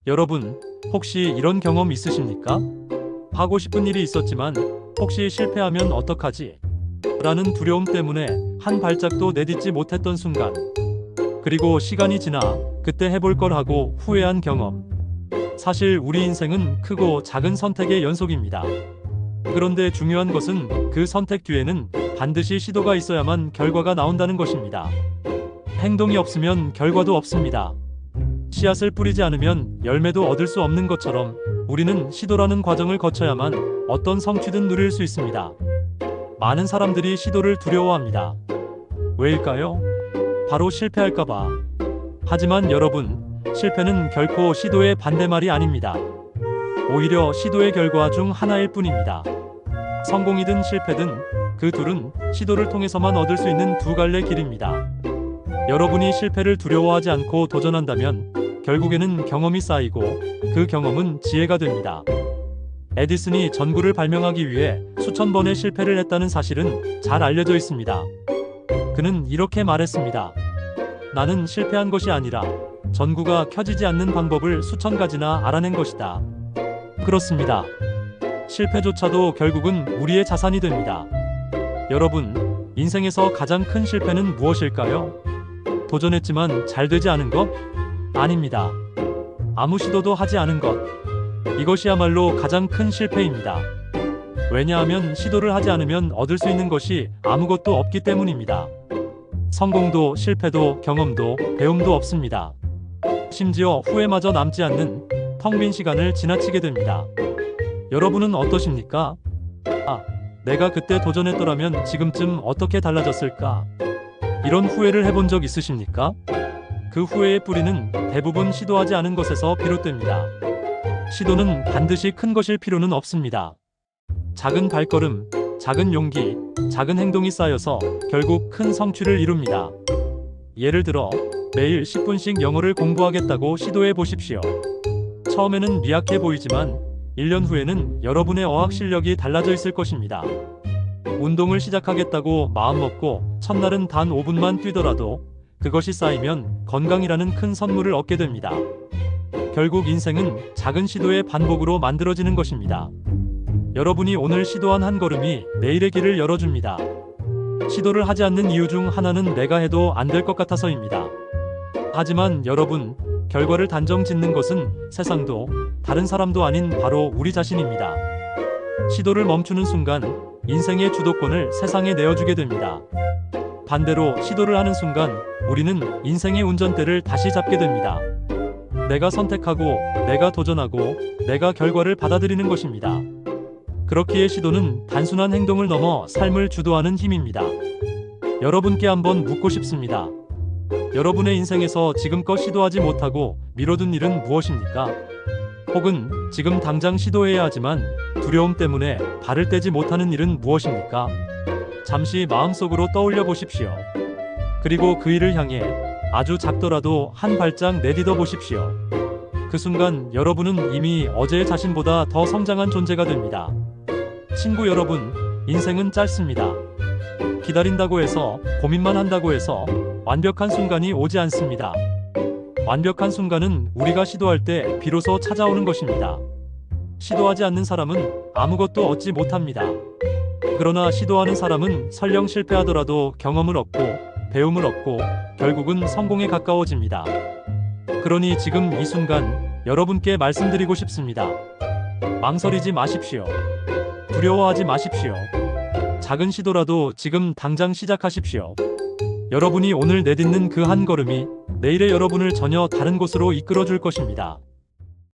여러분, 혹시 이런 경험 있으십니까? 하고 싶은 일이 있었지만 혹시 실패하면 어떡하지? 라는 두려움 때문에 한 발짝도 내딛지 못했던 순간. 그리고 시간이 지나 그때 해볼 걸 하고 후회한 경험. 사실 우리 인생은 크고 작은 선택의 연속입니다. 그런데 중요한 것은 그 선택 뒤에는 반드시 시도가 있어야만 결과가 나온다는 것입니다. 행동이 없으면 결과도 없습니다. 씨앗을 뿌리지 않으면 열매도 얻을 수 없는 것처럼 우리는 시도라는 과정을 거쳐야만 어떤 성취든 누릴 수 있습니다. 많은 사람들이 시도를 두려워합니다. 왜일까요? 바로 실패할까봐. 하지만 여러분, 실패는 결코 시도의 반대말이 아닙니다. 오히려 시도의 결과 중 하나일 뿐입니다. 성공이든 실패든 그 둘은 시도를 통해서만 얻을 수 있는 두 갈래 길입니다. 여러분이 실패를 두려워하지 않고 도전한다면 결국에는 경험이 쌓이고 그 경험은 지혜가 됩니다. 에디슨이 전구를 발명하기 위해 수천 번의 실패를 했다는 사실은 잘 알려져 있습니다. 그는 이렇게 말했습니다. 나는 실패한 것이 아니라 전구가 켜지지 않는 방법을 수천 가지나 알아낸 것이다. 그렇습니다. 실패조차도 결국은 우리의 자산이 됩니다. 여러분, 인생에서 가장 큰 실패는 무엇일까요? 도전했지만 잘 되지 않은 것? 아닙니다. 아무 시도도 하지 않은 것. 이것이야말로 가장 큰 실패입니다. 왜냐하면 시도를 하지 않으면 얻을 수 있는 것이 아무것도 없기 때문입니다. 성공도 실패도 경험도 배움도 없습니다. 심지어 후회마저 남지 않는 텅 빈 시간을 지나치게 됩니다. 여러분은 어떠십니까? 내가 그때 도전했더라면 지금쯤 어떻게 달라졌을까? 이런 후회를 해본 적 있으십니까? 그 후회의 뿌리는 대부분 시도하지 않은 것에서 비롯됩니다. 시도는 반드시 큰 것일 필요는 없습니다. 작은 발걸음, 작은 용기, 작은 행동이 쌓여서 결국 큰 성취를 이룹니다. 예를 들어 매일 10분씩 영어를 공부하겠다고 시도해 보십시오. 처음에는 미약해 보이지만 1년 후에는 여러분의 어학 실력이 달라져 있을 것입니다. 운동을 시작하겠다고 마음먹고 첫날은 단 5분만 뛰더라도 그것이 쌓이면 건강이라는 큰 선물을 얻게 됩니다. 결국 인생은 작은 시도의 반복으로 만들어지는 것입니다. 여러분이 오늘 시도한 한 걸음이 내일의 길을 열어줍니다. 시도를 하지 않는 이유 중 하나는 내가 해도 안 될 것 같아서입니다. 하지만 여러분, 결과를 단정 짓는 것은 세상도 다른 사람도 아닌 바로 우리 자신입니다. 시도를 멈추는 순간 인생의 주도권을 세상에 내어주게 됩니다. 반대로 시도를 하는 순간 우리는 인생의 운전대를 다시 잡게 됩니다. 내가 선택하고 내가 도전하고 내가 결과를 받아들이는 것입니다. 그렇기에 시도는 단순한 행동을 넘어 삶을 주도하는 힘입니다. 여러분께 한번 묻고 싶습니다. 여러분의 인생에서 지금껏 시도하지 못하고 미뤄둔 일은 무엇입니까? 혹은 지금 당장 시도해야 하지만 두려움 때문에 발을 떼지 못하는 일은 무엇입니까? 잠시 마음속으로 떠올려 보십시오. 그리고 그 일을 향해 아주 작더라도 한 발짝 내딛어 보십시오. 그 순간 여러분은 이미 어제의 자신보다 더 성장한 존재가 됩니다. 친구 여러분, 인생은 짧습니다. 기다린다고 해서, 고민만 한다고 해서 완벽한 순간이 오지 않습니다. 완벽한 순간은 우리가 시도할 때 비로소 찾아오는 것입니다. 시도하지 않는 사람은 아무것도 얻지 못합니다. 그러나 시도하는 사람은 설령 실패하더라도 경험을 얻고 배움을 얻고 결국은 성공에 가까워집니다. 그러니 지금 이 순간 여러분께 말씀드리고 싶습니다. 망설이지 마십시오. 두려워하지 마십시오. 작은 시도라도 지금 당장 시작하십시오. 여러분이 오늘 내딛는 그 한 걸음이 내일의 여러분을 전혀 다른 곳으로 이끌어 줄 것입니다.